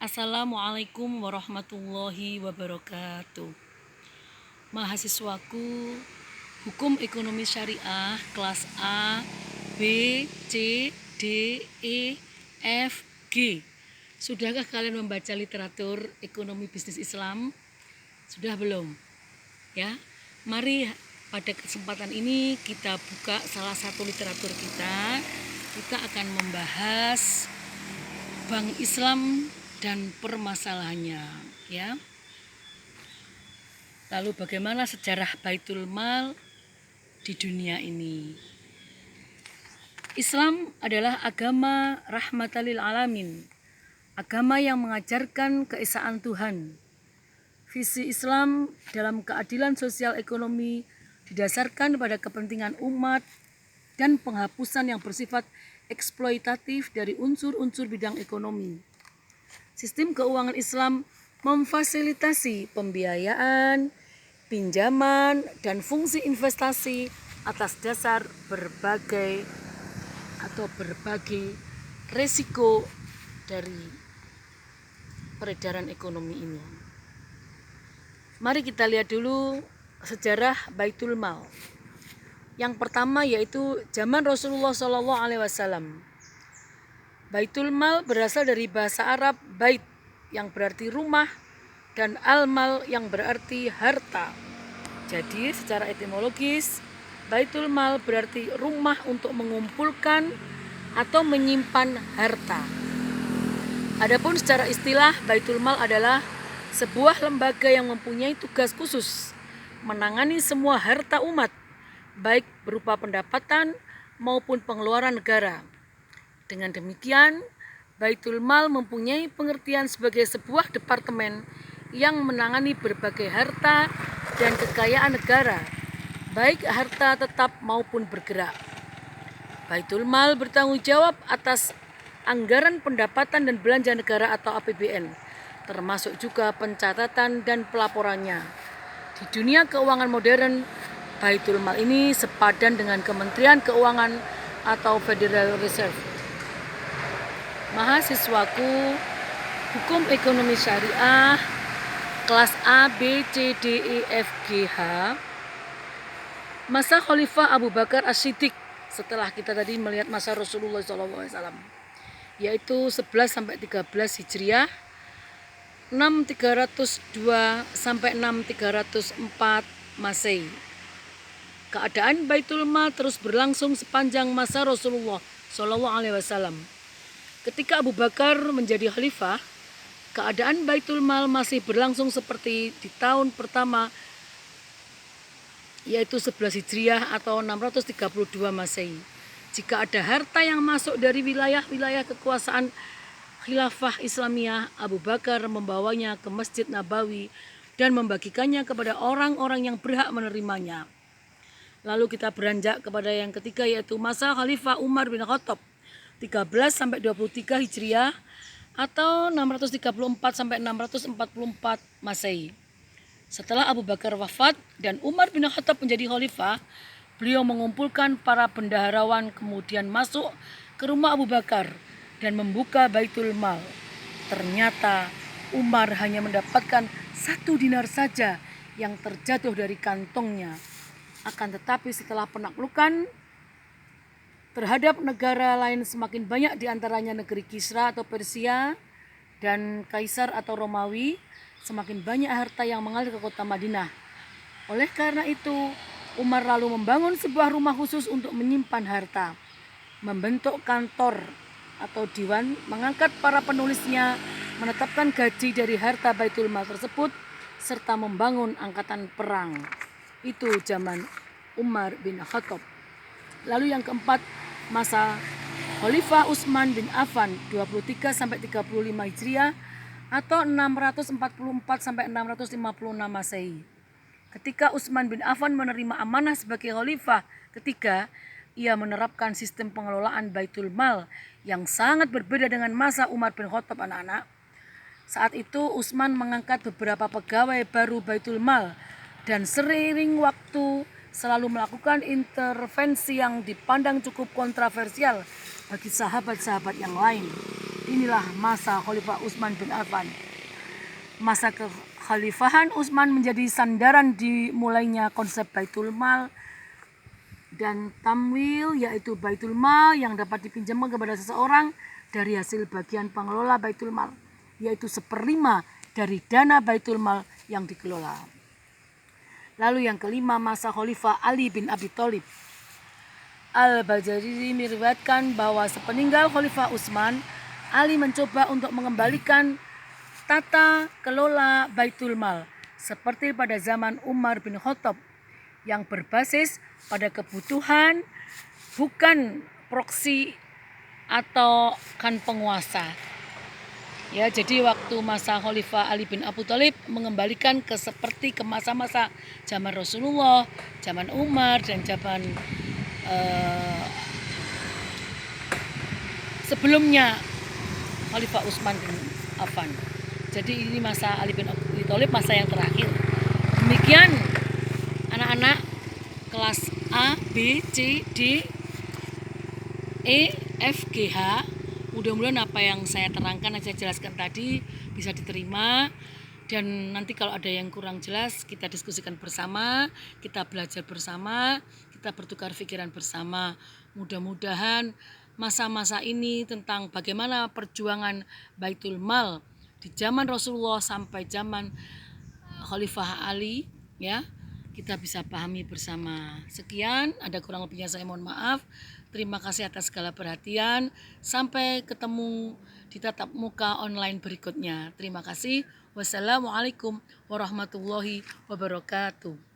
Assalamualaikum warahmatullahi wabarakatuh. Mahasiswaku, Hukum Ekonomi Syariah kelas A, B, C, D, E, F, G. Sudahkah kalian membaca literatur ekonomi bisnis Islam? Sudah belum? Ya. Mari pada kesempatan ini kita buka salah satu literatur kita. Kita akan membahas Bank Islam dan permasalahannya, ya. Lalu bagaimana sejarah Baitul Mal di dunia ini? Islam adalah agama rahmatan lil alamin, agama yang mengajarkan keesaan Tuhan. Visi Islam dalam keadilan sosial ekonomi didasarkan pada kepentingan umat dan penghapusan yang bersifat eksploitatif dari unsur-unsur bidang ekonomi. Sistem keuangan Islam memfasilitasi pembiayaan, pinjaman, dan fungsi investasi atas dasar berbagai resiko dari peredaran ekonomi ini. Mari kita lihat dulu sejarah Baitul Mal. Yang pertama yaitu zaman Rasulullah SAW. Baitul Mal berasal dari bahasa Arab bait yang berarti rumah dan al-mal yang berarti harta. Jadi secara etimologis Baitul Mal berarti rumah untuk mengumpulkan atau menyimpan harta. Adapun secara istilah Baitul Mal adalah sebuah lembaga yang mempunyai tugas khusus menangani semua harta umat, baik berupa pendapatan maupun pengeluaran negara. Dengan demikian, Baitul Mal mempunyai pengertian sebagai sebuah departemen yang menangani berbagai harta dan kekayaan negara, baik harta tetap maupun bergerak. Baitul Mal bertanggung jawab atas anggaran pendapatan dan belanja negara atau APBN, termasuk juga pencatatan dan pelaporannya. Di dunia keuangan modern, Baitul Mal ini sepadan dengan Kementerian Keuangan atau Federal Reserve. Mahasiswaku, Hukum Ekonomi Syariah kelas A, B, C, D, E, F, G, H. Masa Khalifah Abu Bakar As-Siddiq setelah kita tadi melihat masa Rasulullah SAW, yaitu 11 sampai 13 Hijriah, 6302 sampai 6304 Masehi. Keadaan Baitul Mal terus berlangsung sepanjang masa Rasulullah SAW. Ketika Abu Bakar menjadi khalifah, keadaan Baitul Mal masih berlangsung seperti di tahun pertama, yaitu 11 Hijriah atau 632 Masehi. Jika ada harta yang masuk dari wilayah-wilayah kekuasaan Khilafah Islamiyah, Abu Bakar membawanya ke Masjid Nabawi dan membagikannya kepada orang-orang yang berhak menerimanya. Lalu kita beranjak kepada yang ketiga, yaitu masa Khalifah Umar bin Khattab 13 sampai 23 Hijriah atau 634 sampai 644 Masehi. Setelah Abu Bakar wafat dan Umar bin Khattab menjadi khalifah, beliau mengumpulkan para bendaharawan kemudian masuk ke rumah Abu Bakar dan membuka Baitul Mal. Ternyata Umar hanya mendapatkan 1 dinar saja yang terjatuh dari kantongnya. Akan tetapi setelah penaklukan terhadap negara lain semakin banyak, diantaranya negeri Kisra atau Persia dan Kaisar atau Romawi, semakin banyak harta yang mengalir ke kota Madinah. Oleh karena itu, Umar lalu membangun sebuah rumah khusus untuk menyimpan harta, membentuk kantor atau diwan, mengangkat para penulisnya, menetapkan gaji dari harta Baitul Mal tersebut, serta membangun angkatan perang. Itu zaman Umar bin Khattab. Lalu yang keempat, masa Khalifah Utsman bin Affan 23 sampai 35 Hijriah atau 644 sampai 656 Masehi. Ketika Utsman bin Affan menerima amanah sebagai khalifah ketiga, ia menerapkan sistem pengelolaan Baitul Mal yang sangat berbeda dengan masa Umar bin Khattab anak-anak. Saat itu Utsman mengangkat beberapa pegawai baru Baitul Mal dan seiring waktu selalu melakukan intervensi yang dipandang cukup kontroversial bagi sahabat-sahabat yang lain. inilah masa Khalifah Utsman bin Affan. Masa kekhalifahan Utsman menjadi sandaran dimulainya konsep Baitul Mal dan tamwil, yaitu Baitul Mal yang dapat dipinjamkan kepada seseorang dari hasil bagian pengelola Baitul Mal, yaitu 1/5 dari dana Baitul Mal yang dikelola. Lalu yang kelima, masa Khalifah Ali bin Abi Thalib. Al-Bajali meriwayatkan bahwa sepeninggal Khalifah Utsman, Ali mencoba untuk mengembalikan tata kelola Baitul Mal seperti pada zaman Umar bin Khattab yang berbasis pada kebutuhan, bukan proksi atau kan penguasa. Ya, jadi waktu masa Khalifah Ali bin Abi Thalib mengembalikan seperti ke masa-masa zaman Rasulullah, zaman Umar dan zaman sebelumnya Khalifah Utsman bin Affan. Jadi ini masa Ali bin Abi Thalib, masa yang terakhir. Demikian anak-anak kelas A, B, C, D, E, F, G, H. Mudah-mudahan apa yang saya terangkan, yang saya jelaskan tadi bisa diterima. Dan nanti kalau ada yang kurang jelas, kita diskusikan bersama, kita belajar bersama, kita bertukar pikiran bersama. Mudah-mudahan masa-masa ini tentang bagaimana perjuangan Baitul Mal di zaman Rasulullah sampai zaman Khalifah Ali, ya, kita bisa pahami bersama. Sekian, ada kurang lebihnya saya mohon maaf. Terima kasih atas segala perhatian. Sampai ketemu di tatap muka online berikutnya. Terima kasih. Wassalamualaikum warahmatullahi wabarakatuh.